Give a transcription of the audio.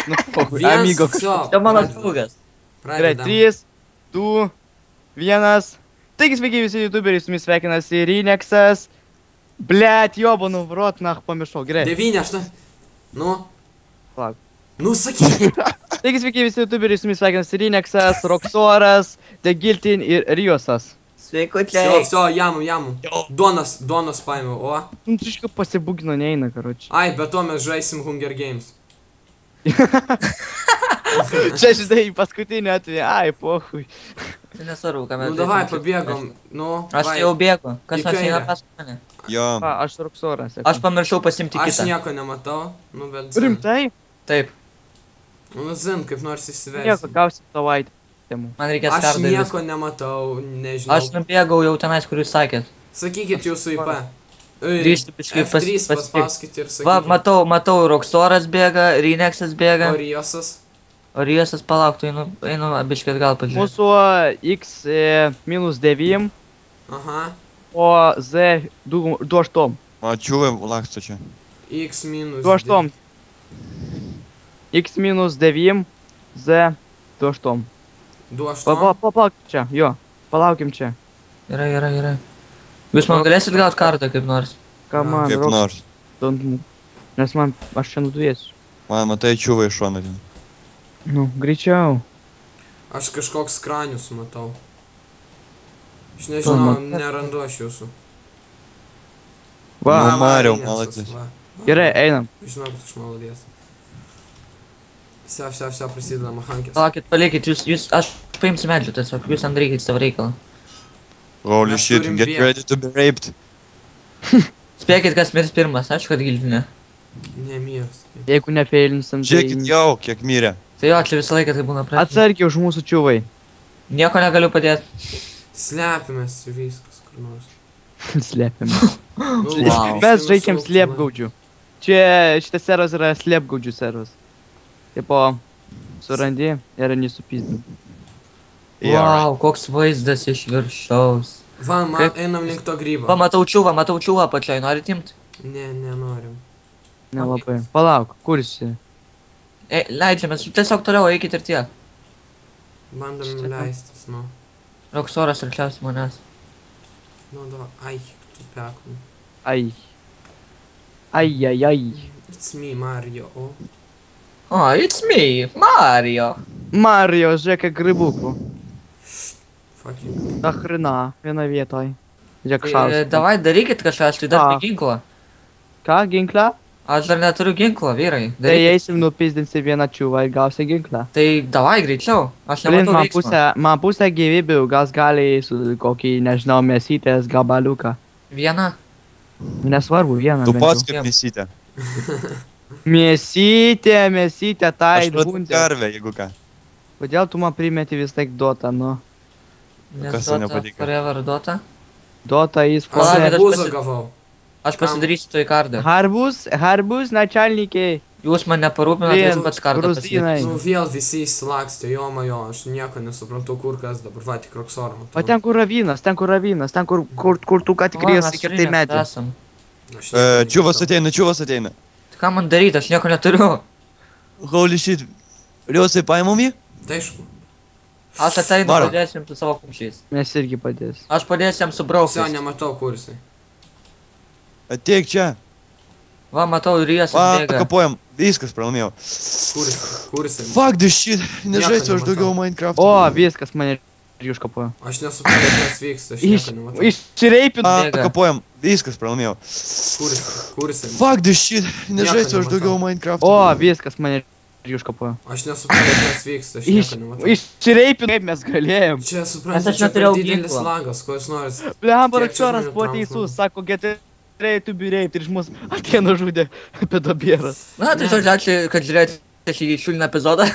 Nu, amigo, Čia mano draugas. Gerai, 3, 2, 1. Taigi sveiki visi youtuberiai, su jumis sveikinasi Rinexas. Blet, jobanu, vrot, nach, pamiršau, gerai. 9, 8. Nu. Palauk. Nu, sakyk. Taigi sveiki visi youtuberiai, su jumis sveikinasi Rinexas, Roxoras, The Guiltin ir Riosas. Sveikučiai. Все, jamų. Duonos paėmiau, o. Nu, triškai pasibugino, neina, karoči. Ai, bet to mes žaisim Hunger Games. Čia šitai paskutinį atveju, ai, pohui. Tai nesvarbu, ką mes Nu, davai, pabėgom. Nu, Aš jau bėgu. Kas Į nors eina kairę. pas mane? Jo. Aš Roxoras. Aš pamiršau pasimti Aš kitą. nieko nematau. Nu, bet... Rimtai? Taip. Nu, zin, kaip nors Nieko, įsivesti. gausit savaitę. Man reikės Aš perdaryti. nieko nematau, nežinau. Aš nubėgau jau tenais, kur jūs sakėt. Sakykit jūsų IP. Grįžti biškai F3 pas- paspauskit ir Va, sakykit. matau, Roxoras bėga, Rinexas bėga. Oriosas. O Riosas palauktų, einu biškai atgal pažiūrėti. Mūsų X -9, Aha. o Z 2,8. Mačiau, laksto čia. X minus. 2,8. X -9, Z 2,8. 2,8. Palaukim čia, jo. Palaukim čia. Gerai. Jūs man galėsit gauti kartą kaip nors? Ką man, Kaip Rox, nors. don't move. Nes aš čia nudujėsiu. Man matai čiūvai iš šono. ten. Nu, greičiau. Aš kažkoks kranius matau. Aš nežinau, Tu nerandu aš jūsų. Va, Nu, Mariau, Rinexas, malacis. va. gerai, einam. Žinau, kad aš maladės. Vse, prasideda mahankės. Palaukit, palikit, aš paimsiu medžių tiesiog, jūs ant darykit savo reikalą. Holy Mes shit, turim get bėgt. ready to be raped. Spėkit, kas mirs pirmas, aišku, kad giltinė. Nemirs. Jeigu nepeilinsim, Žiūrėkit jau, kiek mirė. Tai jo, čia visą laiką tai būna pradžia. Atsargiai už mūsų čiūvai. Nieko negaliu padėti. Slepiamės ir viskas kur nors. Slepiam. Nu, Wow. Mes žaidžiam slėpgaudžių. Šitas servas yra slėpgaudžių servas. Tipo, surandi ir nesupizdin. Wow, koks vaizdas iš viršaus. Va, einam link to grybo. Va, matau čiūvą pačioj, norit imt? Ne, nenorim. Nelabai. Palauk, kur esi? Leidžiamės, tiesiog toliau eikit ir tiek. Bandom leistis, nu. Roxoras arčiausiai manęs. Nu, davai. Ai, tu pekum. Ai. Ai. It's me, Mario, o. O, it's me, Mario. Mario, žiūrėk, grybukų. Fucking. Ta hrina, viena vietoj. Žiūrėk, Tai, šaus. davai, darykit kažką, aš tai dar Ką? be ginklo. Ką, ginklą? Aš dar neturiu ginklo, vyrai. Tai Darykit. eisim nupizdinsi vieną čiūvą ir gausi ginklą. Tai davai greičiau, aš Blin, nematau veiksmo. man pusę gyvybių, gal gali su kokį, nežinau, mėsytės gabaliuką. Vieną? Nesvarbu, vieną. Tu bent pats jau. kaip misytė. Mėsytė, tai Aš duodu bundė. karvę, jeigu ką. Kodėl tu man primeti vis laik Dota, nu? Nes Kas tau Dota, nepatinka? Forever Dota. Dota jis Aš Palaukit, pasė. aš arbūzą pasi- gavau. Aš pasidarysiu to į kardą. Harbus, načalnikiai. Jūs man neparūpinat, Blin, jūs pats kardą gruzinai. pasidarysiu. Nu, vėl visi įsilakstė, jo, aš nieko nesuprantu, kur kas dabar, va, tik Roxorą matau. O ten kur ravynas, ten kur tu ką tik rėsi kirtai medį. Aš nieko Čiūvas nežinau. ateina. Tai ką man daryti, aš nieko neturiu. Holy shit. Riosai paimam jį? Tai aišku. Aš ateinu, Varo. padėsiu jums su savo kumščiais. Mes irgi padės. Aš padėsiu jam su Vse, braukais. nematau, kur jisai. Ateik čia. Va, matau, Riosas Va, bėga. kapojam. Viskas pralaimėjau. Kur jisai? Fuck this shit. Nežaisiu aš nematau. daugiau Minecraft. O, viskas mane ir užkapojo. Aš nesuprantu, kas vyksta, aš nieko nematau. Išreipin. Bėga. Kapojam. Viskas pralaimėjau. Kur jisai? Fuck this shit. Nežaisiu aš nematau. daugiau Minecraft. O, viskas mane ir užkapojo. Aš nesuprantu, kas vyksta, aš nieko nematau. Išreipin, kaip mes galėjom. Čia Nes suprantu, aš čia per neturėjau didelis ginklo. lagas, ko jūs norit. Bliam, Kiek čia Barakčioras žmonių buvo traumų? teisus, sako, gerai, tu birėjai, ir iš mūsų atėjo nužudė pedobieras. Na, tai žodžiu, ačiū, kad žiūrėjote šį šuliną epizodą.